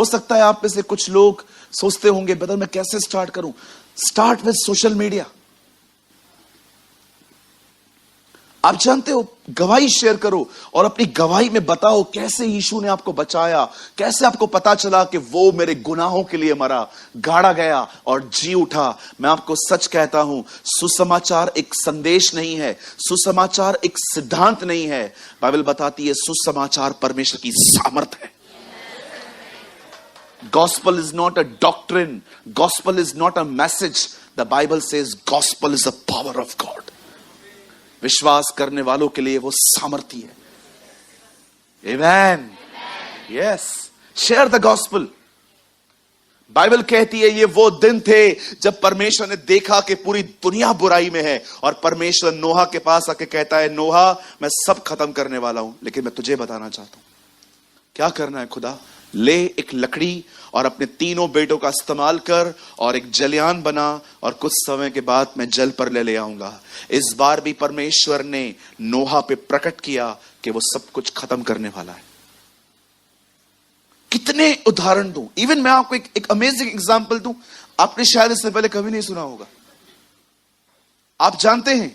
हो सकता है आप में से कुछ लोग सोचते होंगे ब्रदर मैं कैसे स्टार्ट करूं। Start with social media. आप जानते हो, गवाही शेयर करो और अपनी गवाही में बताओ कैसे यीशु ने आपको बचाया, कैसे आपको पता चला कि वो मेरे गुनाहों के लिए मरा, गाड़ा गया और जी उठा। मैं आपको सच कहता हूं, सुसमाचार एक संदेश नहीं है, सुसमाचार एक सिद्धांत नहीं है। बाइबल बताती है सुसमाचार परमेश्वर की सामर्थ है। Gospel is not a doctrine. Gospel is not a message. The Bible says gospel is the power of God. विश्वास करने वालों के लिए वो सामर्थी है। Amen. Yes. Share the gospel. Bible कहती है ये वो दिन थे जब परमेश्वर ने देखा कि पूरी दुनिया बुराई में है और परमेश्वर नोहा के पास आके कहता है नोहा मैं सब खत्म करने वाला हूं, लेकिन मैं तुझे बताना चाहता हूं क्या करना है। खुदा ले एक लकड़ी और अपने तीनों बेटों का इस्तेमाल कर और एक जलयान बना और कुछ समय के बाद मैं जल पर ले आऊंगा। इस बार भी परमेश्वर ने नोहा पे प्रकट किया कि वो सब कुछ खत्म करने वाला है। कितने उदाहरण दूं, इवन मैं आपको एक अमेजिंग एग्जांपल दूं, आपने शायद इससे पहले कभी नहीं सुना होगा। आप जानते हैं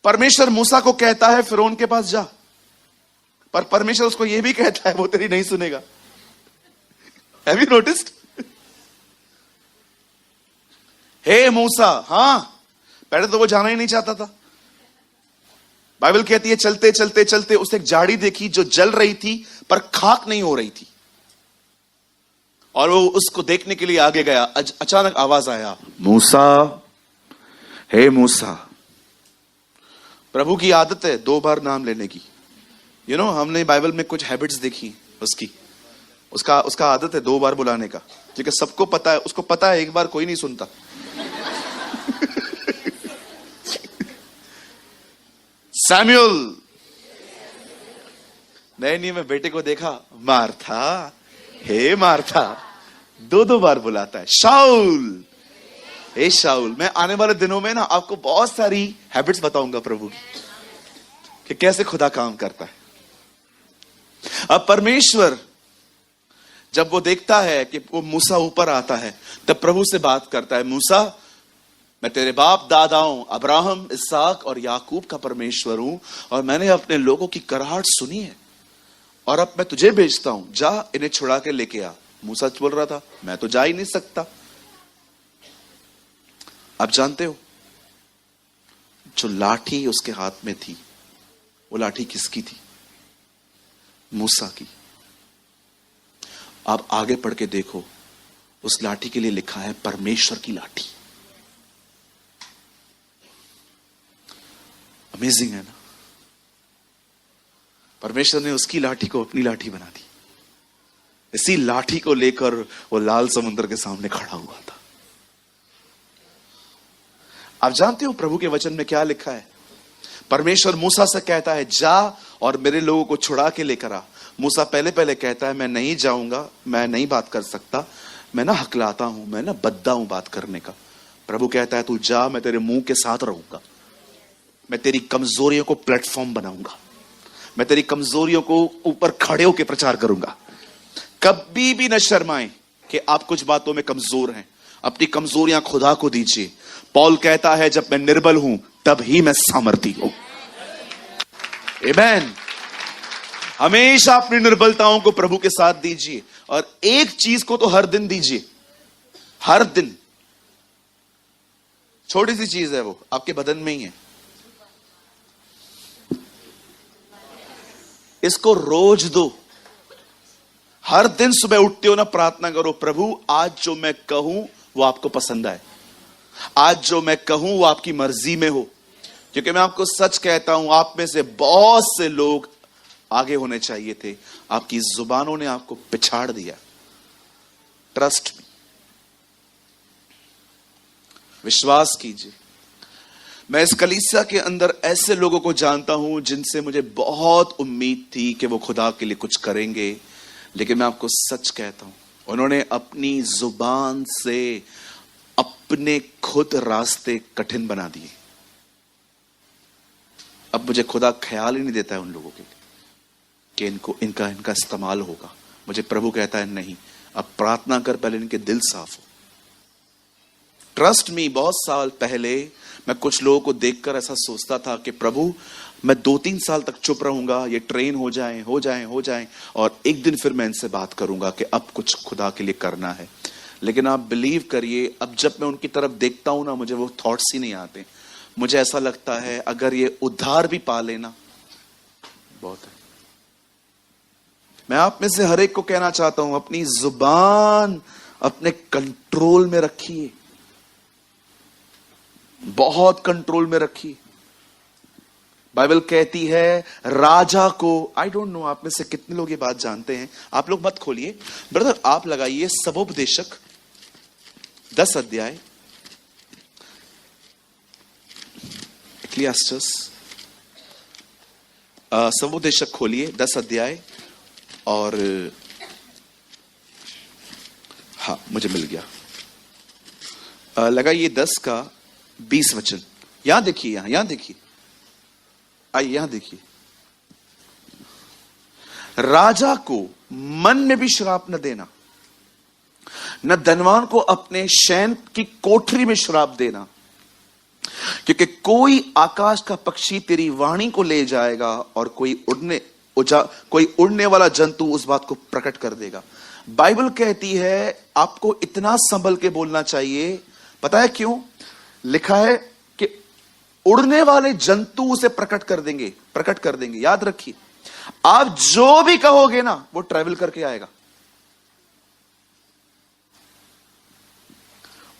परमेश्वर मूसा को कहता है फिरौन के पास जा, पर परमेश्वर उसको यह भी कहता है वो तेरी नहीं सुनेगा। Have you noticed? हे मूसा, हां, पहले तो वो जाना ही नहीं चाहता था। बाइबल कहती है चलते चलते चलते उसने एक झाड़ी देखी जो जल रही थी पर खाक नहीं हो रही थी और वो उसको देखने के लिए आगे गया। अचानक आवाज आया, मूसा, हे मूसा। प्रभु की आदत है 2 बार नाम लेने की। हमने बाइबल में कुछ हैबिट्स देखी उसका आदत है 2 बार बुलाने का, क्योंकि सबको पता है, उसको पता है एक बार कोई नहीं सुनता। सैमुअल, नहीं मैं बेटे को देखा, मार्था, हे मार्था, 2 बार बुलाता है। शाऊल, हे शाऊल। मैं आने वाले दिनों में ना आपको बहुत सारी हैबिट्स बताऊंगा प्रभु की कि कैसे खुदा काम करता है। अब परमेश्वर जब वो देखता है कि वो मूसा ऊपर आता है तब प्रभु से बात करता है, मूसा मैं तेरे बाप दादाओं अब्राहम, इसहाक और याकूब का परमेश्वर हूं और मैंने अपने लोगों की कराहट सुनी है और अब मैं तुझे भेजता हूं, जा इन्हें छुड़ा के लेके आ। मूसा बोल रहा था मैं तो जा ही नहीं सकता। आप जानते हो जो लाठी उसके हाथ में थी वो लाठी किसकी थी? मूसा की। आप आगे पढ़ के देखो, उस लाठी के लिए लिखा है परमेश्वर की लाठी। अमेजिंग है ना? परमेश्वर ने उसकी लाठी को अपनी लाठी बना दी। इसी लाठी को लेकर वो लाल समुद्र के सामने खड़ा हुआ था। आप जानते हो प्रभु के वचन में क्या लिखा है? परमेश्वर मूसा से कहता है जा और मेरे लोगों को छुड़ा के लेकर आ। मूसा पहले कहता है मैं नहीं जाऊंगा, मैं नहीं बात कर सकता, मैं ना हकलाता हूं, मैं ना बद्दा हूं बात करने का। प्रभु कहता है तू जा, मैं तेरे मुंह के साथ रहूंगा, मैं तेरी कमजोरियों को प्लेटफॉर्म बनाऊंगा, मैं तेरी कमजोरियों को ऊपर खड़े होकर प्रचार करूंगा। कभी भी न शर्माएं कि आप कुछ बातों में कमजोर हैं, अपनी कमजोरियां खुदा को दीजिए। पौल कहता है जब मैं निर्बल हूं तब ही मैं सामर्थी हूं। आमीन। हमेशा अपनी निर्बलताओं को प्रभु के साथ दीजिए और एक चीज को तो हर दिन दीजिए, हर दिन। छोटी सी चीज है, वो आपके बदन में ही है। इसको रोज दो। हर दिन सुबह उठते हो ना प्रार्थना करो, प्रभु आज जो मैं कहूं वो आपको पसंद आए, आज जो मैं कहूं वो आपकी मर्जी में हो। क्योंकि मैं आपको सच कहता हूं आप में से बहुत से लोग आगे होने चाहिए थे, आपकी जुबानों ने आपको पिछाड़ दिया। ट्रस्ट मी, विश्वास कीजिए। मैं इस कलीसिया के अंदर ऐसे लोगों को जानता हूं जिनसे मुझे बहुत उम्मीद थी कि वो खुदा के लिए कुछ करेंगे, लेकिन मैं आपको सच कहता हूं उन्होंने अपनी जुबान से अपने खुद रास्ते कठिन बना दिए। अब मुझे खुदा ख्याल ही नहीं देता है उन लोगों के लिए कि इनका इस्तेमाल होगा। मुझे प्रभु कहता है नहीं, अब प्रार्थना कर, पहले इनके दिल साफ हो। ट्रस्ट मी, बहुत साल पहले मैं कुछ लोगों को देखकर ऐसा सोचता था कि प्रभु मैं 2-3 साल तक चुप रहूंगा, ये ट्रेन हो जाए और एक दिन फिर मैं इनसे बात करूंगा कि अब कुछ खुदा के लिए करना है। लेकिन आप बिलीव करिए, अब जब मैं उनकी तरफ देखता हूं ना, मुझे वो थॉट्स ही नहीं आते। मुझे ऐसा लगता है अगर ये उद्धार भी पा लेना बहुत है। मैं आप में से हर एक को कहना चाहता हूं, अपनी जुबान अपने कंट्रोल में रखिए, बहुत कंट्रोल में रखिए। बाइबल कहती है राजा को, आई डोंट नो आप में से कितने लोग ये बात जानते हैं, आप लोग मत खोलिए ब्रदर, आप लगाइए सबोपदेशक 10 अध्याय, एक्लियास्टस, सबोपदेशक खोलिए 10 अध्याय, और हाँ मुझे मिल गया, लगाइए 10 का 20 वचन। यहां देखिए, यहां देखिए, आइए यहां देखिए, राजा को मन में भी श्राप न देना, न धनवान को अपने शयन की कोठरी में श्राप देना, क्योंकि कोई आकाश का पक्षी तेरी वाणी को ले जाएगा और कोई उड़ने वाला जंतु उस बात को प्रकट कर देगा। बाइबल कहती है आपको इतना संभल के बोलना चाहिए। पता है क्यों? लिखा है कि उड़ने वाले जंतु उसे प्रकट कर देंगे। याद रखिए, आप जो भी कहोगे ना वो ट्रैवल करके आएगा।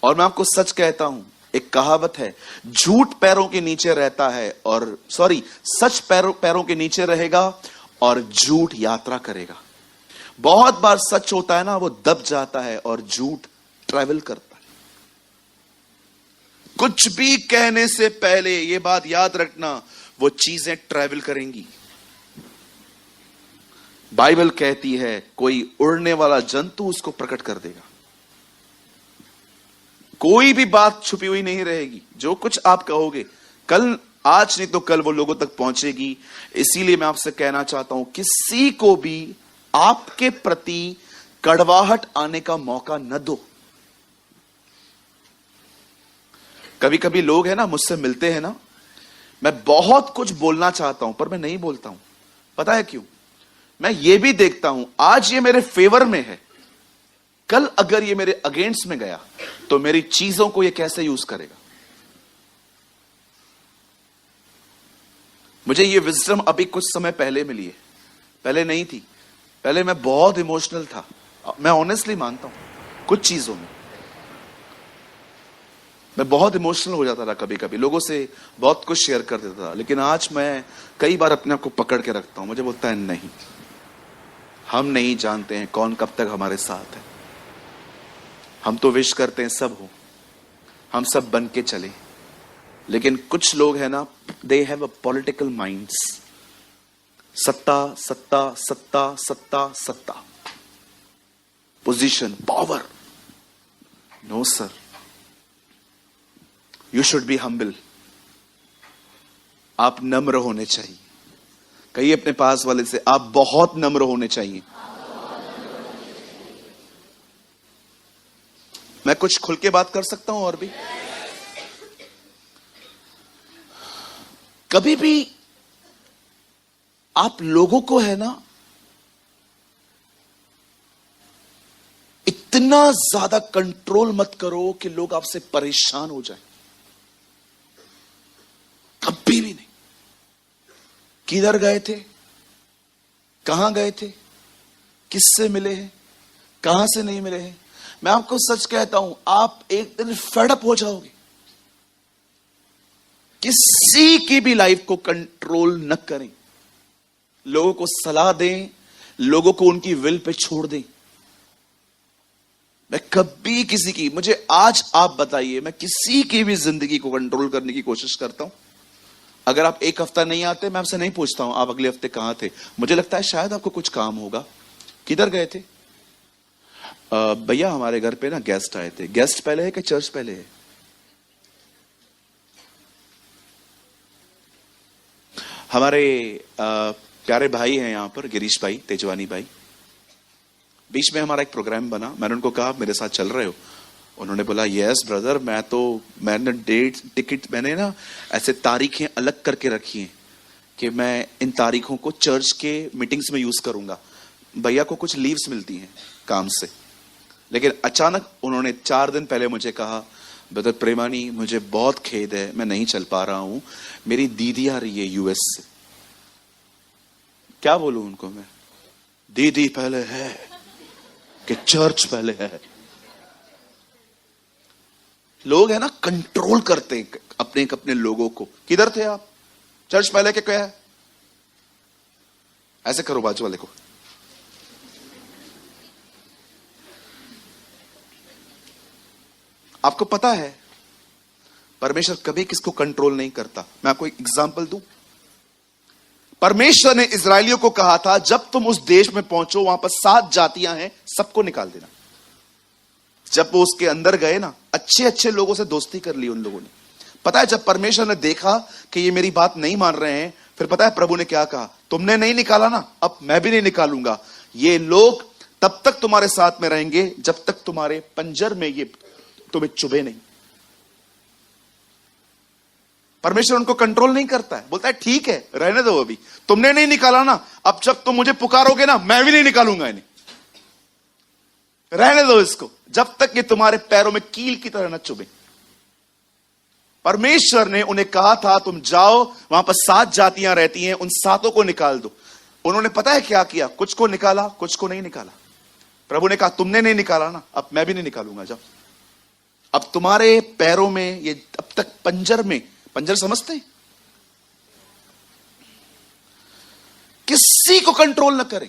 और मैं आपको सच कहता हूं, एक कहावत है, झूठ पैरों के नीचे रहता है और सच पैरों के नीचे रहेगा और झूठ यात्रा करेगा। बहुत बार सच होता है ना, वो दब जाता है और झूठ ट्रैवल करता है। कुछ भी कहने से पहले ये बात याद रखना, वो चीजें ट्रैवल करेंगी। बाइबल कहती है कोई उड़ने वाला जंतु उसको प्रकट कर देगा। कोई भी बात छुपी हुई नहीं रहेगी। जो कुछ आप कहोगे कल, आज नहीं तो कल वो लोगों तक पहुंचेगी। इसीलिए मैं आपसे कहना चाहता हूं, किसी को भी आपके प्रति कड़वाहट आने का मौका न दो। कभी कभी लोग है ना, मुझसे मिलते हैं ना, मैं बहुत कुछ बोलना चाहता हूं पर मैं नहीं बोलता हूं। पता है क्यों? मैं ये भी देखता हूं, आज ये मेरे फेवर में है, कल अगर ये मेरे अगेंस्ट में गया तो मेरी चीजों को ये कैसे यूज करेगा। मुझे ये विजडम अभी कुछ समय पहले मिली है, पहले नहीं थी। पहले मैं बहुत इमोशनल था, मैं ऑनेस्टली मानता हूं। कुछ चीजों में मैं बहुत इमोशनल हो जाता था, कभी कभी लोगों से बहुत कुछ शेयर कर देता था। लेकिन आज मैं कई बार अपने आप को पकड़ के रखता हूं। मुझे बोलता है नहीं, हम नहीं जानते हैं कौन कब तक हमारे साथ है। हम तो विश करते हैं सब हो, हम सब बन के चले। लेकिन कुछ लोग हैं ना, they have a political minds. सत्ता सत्ता सत्ता सत्ता सत्ता, position, power. No sir, you should be humble. आप नम्र होने चाहिए। कहिए अपने पास वाले से, आप बहुत नम्र होने चाहिए। मैं कुछ खुल के बात कर सकता हूं और भी? कभी भी आप लोगों को है ना, इतना ज्यादा कंट्रोल मत करो कि लोग आपसे परेशान हो जाएं। कभी भी नहीं। किधर गए थे, कहां गए थे, किससे मिले हैं, कहां से नहीं मिले हैं। मैं आपको सच कहता हूं, आप एक दिन फेडअप हो जाओगे। किसी की भी लाइफ को कंट्रोल न करें। लोगों को सलाह दें, लोगों को उनकी विल पे छोड़ दें। मैं कभी किसी की, मुझे आज आप बताइए, मैं किसी की भी जिंदगी को कंट्रोल करने की कोशिश करता हूं। अगर आप एक हफ्ता नहीं आते, मैं आपसे नहीं पूछता हूं आप अगले हफ्ते कहां थे। मुझे लगता है शायद आपको कुछ काम होगा। किधर गए थे? भैया हमारे घर पे ना गेस्ट आए थे। गेस्ट पहले है कि चर्च पहले है? हमारे प्यारे भाई हैं यहां पर, गिरीश भाई, तेजवानी भाई। बीच में हमारा एक प्रोग्राम बना, मैंने उनको कहा मेरे साथ चल रहे हो? उन्होंने बोला यस ब्रदर, मैंने डेट टिकट मैंने ना ऐसे तारीखें अलग करके रखी हैं कि मैं इन तारीखों को चर्च के मीटिंग्स में यूज करूंगा। भैया को कुछ लीव्स मिलती हैं काम से, लेकिन अचानक उन्होंने 4 दिन पहले मुझे कहा ब्रदर प्रेमानी मुझे बहुत खेद है, मैं नहीं चल पा रहा हूं, मेरी दीदी आ रही है यूएस से। क्या बोलूं उनको मैं? दीदी पहले है कि चर्च पहले है? लोग है ना कंट्रोल करते हैं अपने अपने लोगों को। किधर थे आप? चर्च पहले के क्या है? ऐसे करो बाजू वाले को। आपको पता है परमेश्वर कभी किसको कंट्रोल नहीं करता। मैं आपको एक एग्जांपल दूं। परमेश्वर ने इजरायलियों को कहा था जब तुम उस देश में पहुंचो वहां पर 7 जातियां हैं, सबको निकाल देना। जब वो उसके अंदर गए ना, अच्छे अच्छे लोगों से दोस्ती कर ली उन लोगों ने। पता है जब परमेश्वर ने देखा कि ये मेरी बात नहीं मान रहे हैं, फिर पता है प्रभु ने क्या कहा? तुमने नहीं निकाला ना, अब मैं भी नहीं निकालूंगा। ये लोग तब तक तुम्हारे साथ में रहेंगे जब तक तुम्हारे पंजर में ये तुम्हें चुभे नहीं। परमेश्वर उनको कंट्रोल नहीं करता है, बोलता है ठीक है रहने दो, अभी तुमने नहीं निकाला ना, अब जब तुम मुझे पुकारोगे ना मैं भी नहीं निकालूंगा इन्हें, रहने दो इसको जब तक ये तुम्हारे पैरों में कील की तरह न चुभे। परमेश्वर ने उन्हें कहा था तुम जाओ, वहां पर 7 जातियां रहती हैं, उन 7 को निकाल दो। उन्होंने पता है क्या किया? कुछ को निकाला, कुछ को नहीं निकाला। प्रभु ने कहा तुमने नहीं निकाला ना, अब मैं भी नहीं निकालूंगा। जब अब तुम्हारे पैरों में ये अब तक पंजर में, पंजर समझते हैं? किसी को कंट्रोल न करें।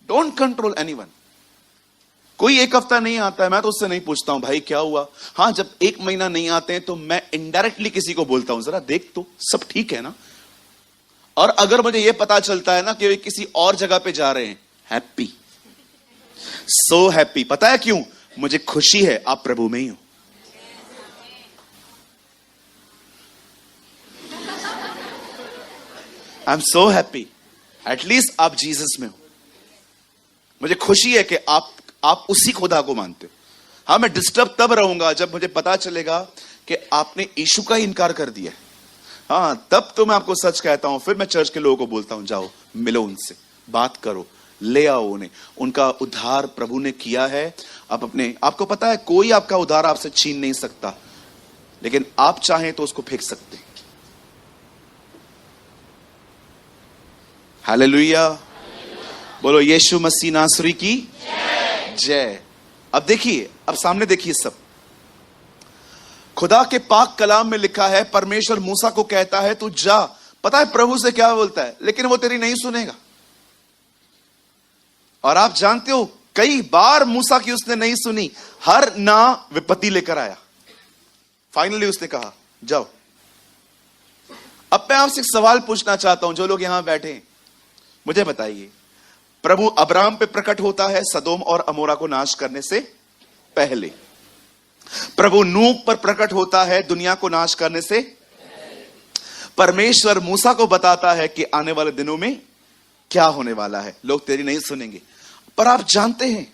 Don't control anyone. कोई एक हफ्ता नहीं आता है, मैं तो उससे नहीं पूछता हूं भाई क्या हुआ। हां जब 1 महीना नहीं आते हैं तो मैं इनडायरेक्टली किसी को बोलता हूं जरा देख तो सब ठीक है ना। और अगर मुझे यह पता चलता है ना कि वे किसी और जगह पे जा रहे हैं, हैप्पी, सो हैप्पी। पता है क्यों? मुझे खुशी है आप प्रभु में ही हो। I am so happy, at least आप जीसस में हो। मुझे खुशी है कि आप उसी खुदा को मानते हो। हाँ मैं डिस्टर्ब तब रहूंगा जब मुझे पता चलेगा कि आपने यीशु का ही इनकार कर दिया। हाँ तब तो मैं आपको सच कहता हूं, फिर मैं चर्च के लोगों को बोलता हूं जाओ मिलो उनसे, बात करो, ले आओ उन्हें। उनका उद्धार प्रभु ने किया है। आपको पता है कोई आपका उद्धार आपसे छीन नहीं सकता, लेकिन आप चाहें तो उसको फेंक सकते हैं। हालेलुया, बोलो यीशु मसीह नासरी की जय। अब देखिए, अब सामने देखिए सब। खुदा के पाक कलाम में लिखा है परमेश्वर मूसा को कहता है तू जा। पता है प्रभु से क्या बोलता है? लेकिन वो तेरी नहीं सुनेगा। और आप जानते हो कई बार मूसा की उसने नहीं सुनी, हर ना विपत्ति लेकर आया। फाइनली उसने कहा जाओ। अब मैं आपसे एक सवाल पूछना चाहता हूं, जो लोग यहां बैठे हैं मुझे बताइए, प्रभु अब्राहम पे प्रकट होता है सदोम और अमोरा को नाश करने से पहले। प्रभु नूह पर प्रकट होता है दुनिया को नाश करने से। परमेश्वर मूसा को बताता है कि आने वाले दिनों में क्या होने वाला है, लोग तेरी नहीं सुनेंगे। पर आप जानते हैं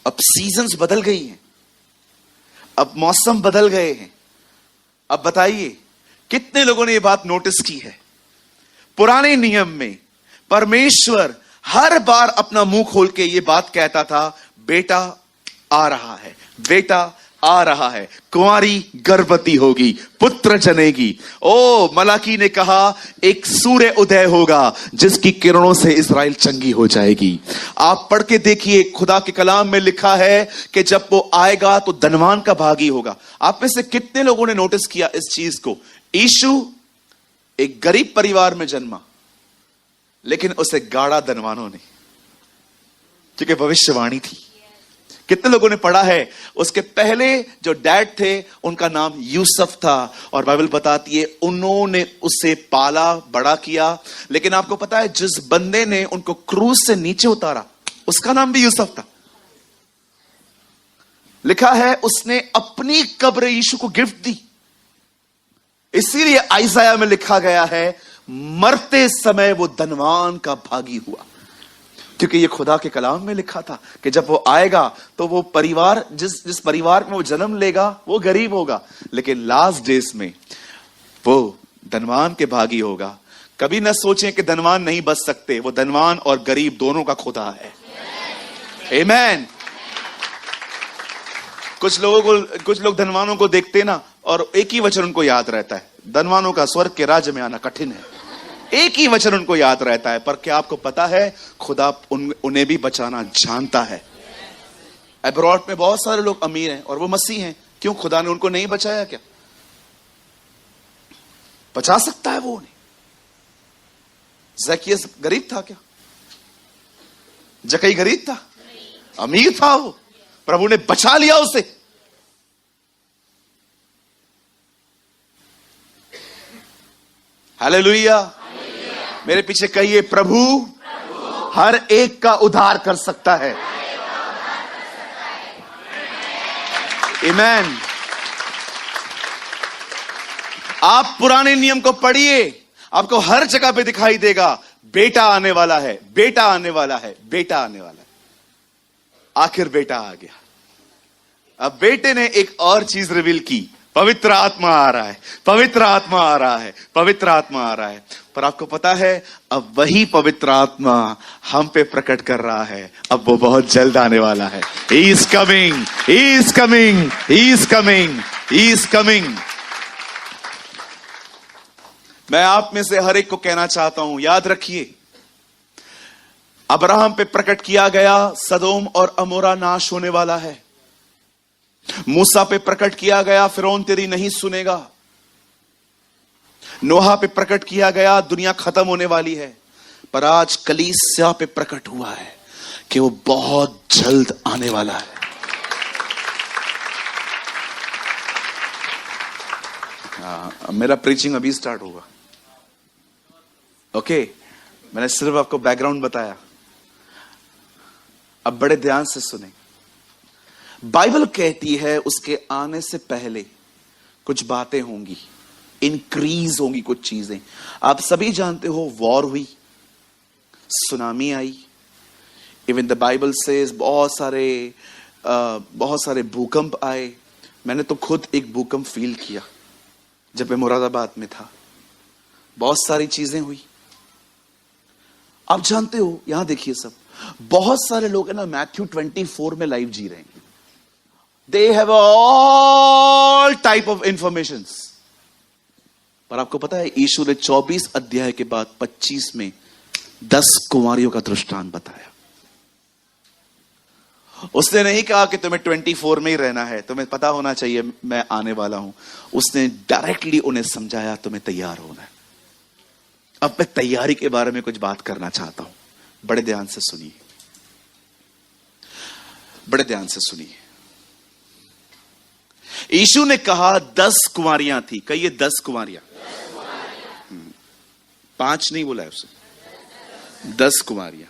अब सीजन्स बदल गई हैं, अब मौसम बदल गए हैं। अब बताइए कितने लोगों ने यह बात नोटिस की है? पुराने नियम में परमेश्वर हर बार अपना मुंह खोल के यह बात कहता था बेटा आ रहा है, बेटा आ रहा है, कुंवारी गर्भवती होगी, पुत्र जनेगी। ओ मलाकी ने कहा एक सूर्य उदय होगा जिसकी किरणों से इस्राएल चंगी हो जाएगी। आप पढ़ के देखिए, खुदा के कलाम में लिखा है कि जब वो आएगा तो धनवान का भागी होगा। आप में से कितने लोगों ने नोटिस किया इस चीज को? यीशु एक गरीब परिवार में जन्मा, लेकिन उसे गाड़ा धनवानों ने, क्योंकि भविष्यवाणी थी। कितने लोगों ने पढ़ा है उसके पहले जो डैड थे उनका नाम यूसुफ था, और बाइबल बताती है उन्होंने उसे पाला बड़ा किया। लेकिन आपको पता है जिस बंदे ने उनको क्रूज से नीचे उतारा उसका नाम भी यूसुफ था। लिखा है उसने अपनी कब्र यीशु को गिफ्ट दी। इसीलिए आइसाया में लिखा गया है मरते समय वो धनवान का भागी हुआ। क्योंकि ये खुदा के कलाम में लिखा था कि जब वो आएगा तो वो परिवार, जिस परिवार में वो जन्म लेगा वो गरीब होगा, लेकिन लास्ट डेज में वो धनवान के भागी होगा। कभी ना सोचें कि धनवान नहीं बच सकते, वो धनवान और गरीब दोनों का खुदा है। आमीन। कुछ लोग धनवानों को देखते ना और एक ही वचन उनको याद रहता है, धनवानों का स्वर्ग के राज्य में आना कठिन है। एक ही वचन उनको याद रहता है, पर क्या आपको पता है खुदा उन्हें भी बचाना जानता है। अब्रॉड में बहुत सारे लोग अमीर हैं और वो मसीह हैं, क्यों खुदा ने उनको नहीं बचाया? क्या बचा सकता है वो उन्हें? ज़कैयस गरीब था क्या? जक्कई गरीब था? अमीर था वो, प्रभु ने बचा लिया उसे। हालेलुया। मेरे पीछे कहिए, प्रभु हर एक का उद्धार कर सकता है। आमीन। आप पुराने नियम को पढ़िए, आपको हर जगह पे दिखाई देगा, बेटा आने वाला है, बेटा आने वाला है, बेटा आने वाला है। आखिर बेटा आ गया। अब बेटे ने एक और चीज रिवील की, पवित्र आत्मा आ रहा है, पवित्र आत्मा आ रहा है, पवित्र आत्मा आ रहा है। पर आपको पता है, अब वही पवित्र आत्मा हम पे प्रकट कर रहा है। अब वो बहुत जल्द आने वाला है। He is coming, he is coming, he is coming, he is coming। मैं आप में से हर एक को कहना चाहता हूं, याद रखिए, अब्राहम पे प्रकट किया गया सदोम और अमोरा नाश होने वाला है। मूसा पे प्रकट किया गया, फिरौन तेरी नहीं सुनेगा। नोहा पे प्रकट किया गया, दुनिया खत्म होने वाली है। पर आज कलीसिया पे प्रकट हुआ है कि वो बहुत जल्द आने वाला है। मेरा प्रीचिंग अभी स्टार्ट होगा। ओके, मैंने सिर्फ आपको बैकग्राउंड बताया, अब बड़े ध्यान से सुने। बाइबल कहती है उसके आने से पहले कुछ बातें होंगी, इंक्रीज होंगी कुछ चीजें। आप सभी जानते हो, वॉर हुई, tsunami I, even the Bible says बहुत सारे भूकंप आए। मैंने तो खुद एक भूकंप फील किया जब मैं मुरादाबाद में था। बहुत सारी चीजें हुई। आप जानते हो, यहां देखिए, सब बहुत सारे लोग है ना मैथ्यू 24 में लाइव जी रहे हैं। They have all type of information. पर आपको पता है, यीशु ने 24 अध्याय के बाद 25 में 10 कुंवारियों का दृष्टांत बताया। उसने नहीं कहा कि तुम्हें 24 में ही रहना है, तुम्हें पता होना चाहिए मैं आने वाला हूं। उसने डायरेक्टली उन्हें समझाया, तुम्हें तैयार होना है। अब मैं तैयारी के बारे में कुछ बात करना चाहता हूं, बड़े ध्यान से सुनिए, बड़े ध्यान से सुनिए। यीशु ने कहा 10 कुंवारियां थी, कहिए 10 कुंवारियां। 5 नहीं बोला है उसे, 10 कुंवारियां।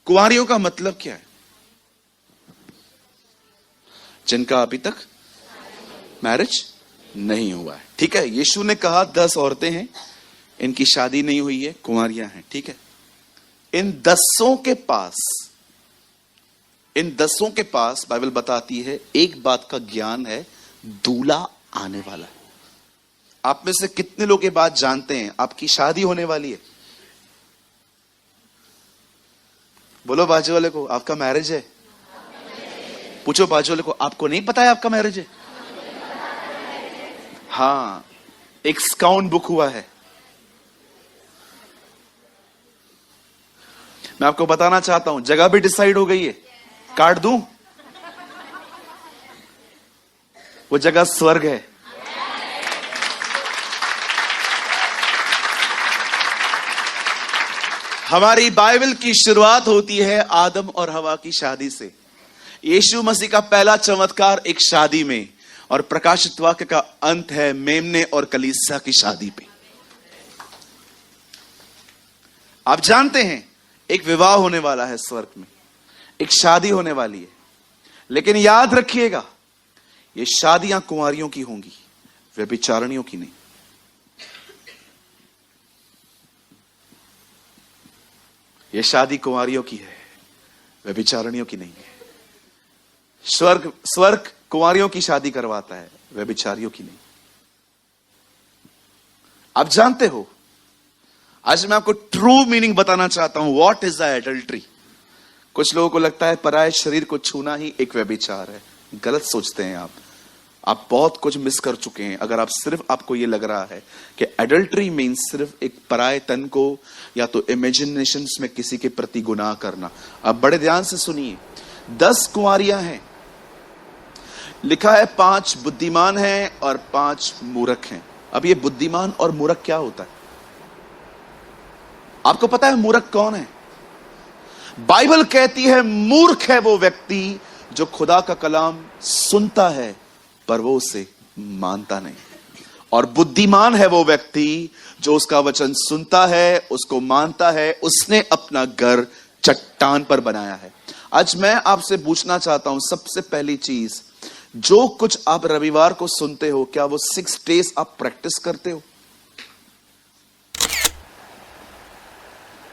कुंवारियों का मतलब क्या है? जिनका अभी तक मैरिज नहीं हुआ है। ठीक है, यीशु ने कहा 10 औरतें हैं, इनकी शादी नहीं हुई है, कुंवारियां हैं। ठीक है, इन 10 के पास बाइबल बताती है एक बात का ज्ञान है, दूल्हा आने वाला है। आप में से कितने लोग ये बात जानते हैं आपकी शादी होने वाली है? बोलो बाजू वाले को, आपका मैरिज है। पूछो बाजू वाले को, आपको नहीं पता है आपका मैरिज है? हाँ, एक स्काउट बुक हुआ है। मैं आपको बताना चाहता हूं, जगह भी डिसाइड हो गई है। काट दूं? वो जगह स्वर्ग है। हमारी बाइबल की शुरुआत होती है आदम और हवा की शादी से। यीशु मसीह का पहला चमत्कार एक शादी में, और प्रकाशित वाक्य का अंत है मेमने और कलीसिया की शादी पे। आप जानते हैं एक विवाह होने वाला है स्वर्ग में, एक शादी होने वाली है। लेकिन याद रखिएगा, ये शादियां कुंवारियों की होंगी, व्यभिचारिणियों की नहीं। ये शादी कुंवारियों की है, व्यभिचारिणियों की नहीं है। स्वर्ग कुंवारियों की शादी करवाता है, व्यभिचारियों की नहीं। आप जानते हो, आज मैं आपको ट्रू मीनिंग बताना चाहता हूं, व्हाट इज द एडल्ट्री। कुछ लोगों को लगता है पराये शरीर को छूना ही एक व्यभिचार है। गलत सोचते हैं आप बहुत कुछ मिस कर चुके हैं अगर आपको ये लग रहा है कि एडल्ट्री मीन्स सिर्फ एक पराये तन को या तो इमेजिनेशंस में किसी के प्रति गुनाह करना। अब बड़े ध्यान से सुनिए, 10 कुंवारियां हैं, लिखा है 5 बुद्धिमान हैं और 5 मूर्ख हैं। अब ये बुद्धिमान और मूर्ख क्या होता है? आपको पता है मूर्ख कौन है? बाइबल कहती है मूर्ख है वो व्यक्ति जो खुदा का कलाम सुनता है पर वो उसे मानता नहीं, और बुद्धिमान है वो व्यक्ति जो उसका वचन सुनता है, उसको मानता है, उसने अपना घर चट्टान पर बनाया है। आज मैं आपसे पूछना चाहता हूं, सबसे पहली चीज, जो कुछ आप रविवार को सुनते हो, क्या वो 6 डेज आप प्रैक्टिस करते हो?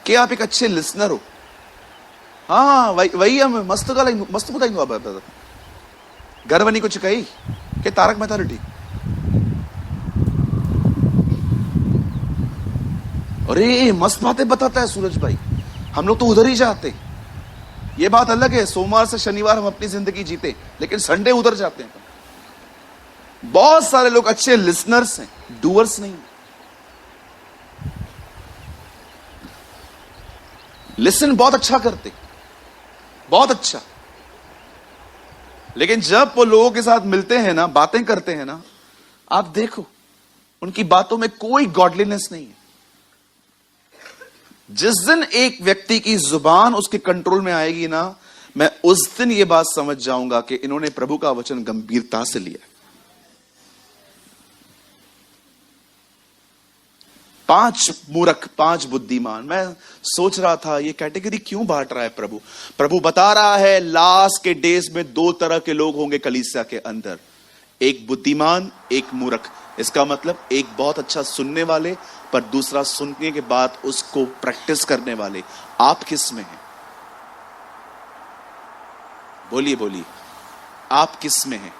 क्या आप एक अच्छे लिसनर हो? हाँ, वही हम मस्त बताएंगे। घर बनी कुछ कही के तारक मेहता रेड्डी, अरे मस्त बातें बताता है सूरज भाई, हम लोग तो उधर ही जाते। ये बात अलग है, सोमवार से शनिवार हम अपनी जिंदगी जीते, लेकिन संडे उधर जाते हैं। बहुत सारे लोग अच्छे लिसनर्स हैं, डूअर्स नहीं। लिसन बहुत अच्छा करते, बहुत अच्छा, लेकिन जब वो लोगों के साथ मिलते हैं ना, बातें करते हैं ना, आप देखो उनकी बातों में कोई गॉडलीनेस नहीं है। जिस दिन एक व्यक्ति की जुबान उसके कंट्रोल में आएगी ना, मैं उस दिन ये बात समझ जाऊंगा कि इन्होंने प्रभु का वचन गंभीरता से लिया। 5 मूर्ख 5 बुद्धिमान। मैं सोच रहा था ये कैटेगरी क्यों बांट रहा है प्रभु? प्रभु बता रहा है लास्ट के डेज में 2 तरह के लोग होंगे कलीसिया के अंदर, एक बुद्धिमान, एक मूर्ख। इसका मतलब एक बहुत अच्छा सुनने वाले, पर दूसरा सुनने के बाद उसको प्रैक्टिस करने वाले। आप किस में हैं? बोलिए बोलिए, आप किस में हैं?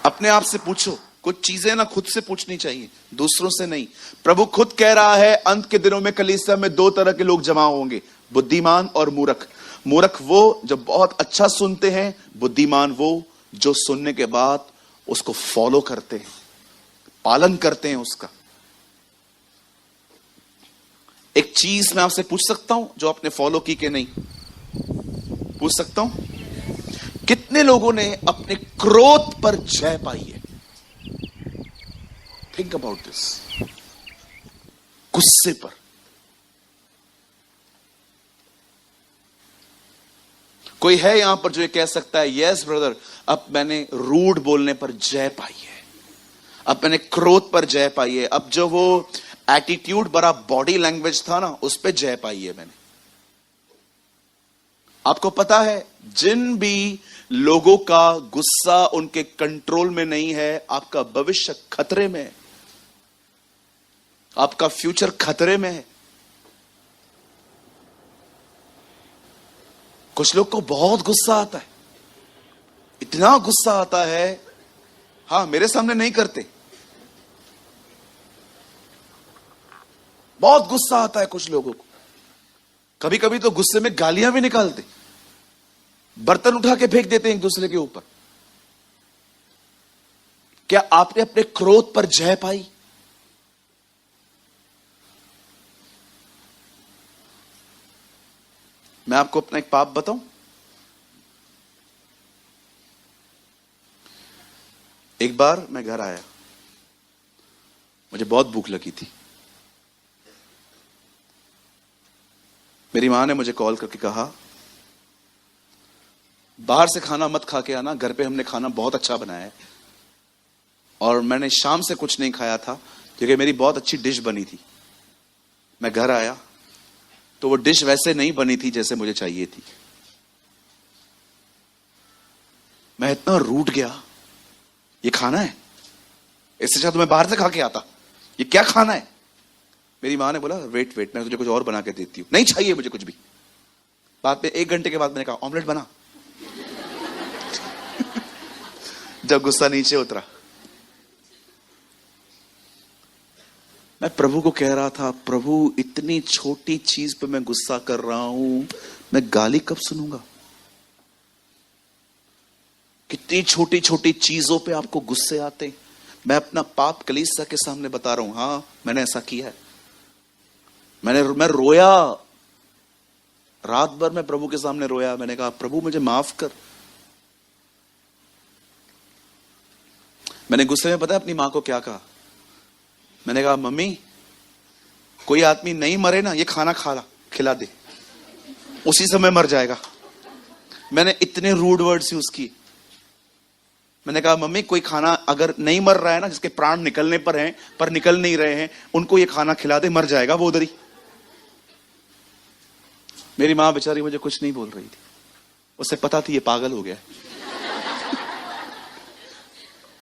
अपने आप से पूछो। कुछ चीजें ना खुद से पूछनी चाहिए, दूसरों से नहीं। प्रभु खुद कह रहा है अंत के दिनों में कलीसिया में 2 तरह के लोग जमा होंगे, बुद्धिमान और मूर्ख। मूर्ख वो जो बहुत अच्छा सुनते हैं, बुद्धिमान वो जो सुनने के बाद उसको फॉलो करते हैं, पालन करते हैं उसका। एक चीज मैं आपसे पूछ सकता हूं जो आपने फॉलो की कि नहीं? पूछ सकता हूं, कितने लोगों ने अपने क्रोध पर जय पाई है? Think about this. गुस्से पर। कोई है यहां पर जो ये कह सकता है, यस ब्रदर, अब मैंने रूड बोलने पर जय पाई है, अब मैंने क्रोध पर जय पाई है, अब जो वो एटीट्यूड भरा बॉडी लैंग्वेज था ना, उस पर जय पाई है मैंने। आपको पता है, जिन भी लोगों का गुस्सा उनके कंट्रोल में नहीं है, आपका भविष्य खतरे में है, आपका फ्यूचर खतरे में है। कुछ लोग को बहुत गुस्सा आता है, इतना गुस्सा आता है, हां मेरे सामने नहीं करते, बहुत गुस्सा आता है कुछ लोगों को। कभी कभी तो गुस्से में गालियां भी निकालते, बर्तन उठा के फेंक देते हैं एक दूसरे के ऊपर। क्या आपने अपने क्रोध पर जय पाई? मैं आपको अपना एक पाप बताऊं। एक बार मैं घर आया, मुझे बहुत भूख लगी थी। मेरी मां ने मुझे कॉल करके कहा, बाहर से खाना मत खा के आना, घर पे हमने खाना बहुत अच्छा बनाया है। और मैंने शाम से कुछ नहीं खाया था क्योंकि मेरी बहुत अच्छी डिश बनी थी। मैं घर आया तो वो डिश वैसे नहीं बनी थी जैसे मुझे चाहिए थी। मैं इतना रूठ गया, ये खाना है? इससे अच्छा तो मैं बाहर से खा के आता, ये क्या खाना है? मेरी माँ ने बोला वेट वेट, मैं तुझे कुछ और बना के देती हूँ। नहीं चाहिए मुझे कुछ भी। बाद में 1 घंटे के बाद मैंने कहा ऑमलेट बना। जब गुस्सा नीचे उतरा, मैं प्रभु को कह रहा था, प्रभु इतनी छोटी चीज पे मैं गुस्सा कर रहा हूं, मैं गाली कब सुनूंगा? कितनी छोटी छोटी चीजों पे आपको गुस्से आते हैं। मैं अपना पाप कलीसिया के सामने बता रहा हूं, हाँ मैंने ऐसा किया है। मैं रोया, रात भर मैं प्रभु के सामने रोया। मैंने कहा प्रभु मुझे माफ कर। मैंने गुस्से में पता है अपनी मां को क्या कहा? मैंने कहा मम्मी कोई आदमी नहीं मरे ना, ये खाना खिला दे, उसी समय मर जाएगा। मैंने इतने रूड वर्ड्स यूज किए। मैंने कहा मम्मी कोई खाना अगर नहीं मर रहा है ना, जिसके प्राण निकलने पर हैं पर निकल नहीं रहे हैं, उनको ये खाना खिला दे, मर जाएगा वो उधर ही। मेरी मां बेचारी मुझे कुछ नहीं बोल रही थी, उसे पता थी ये पागल हो गया है।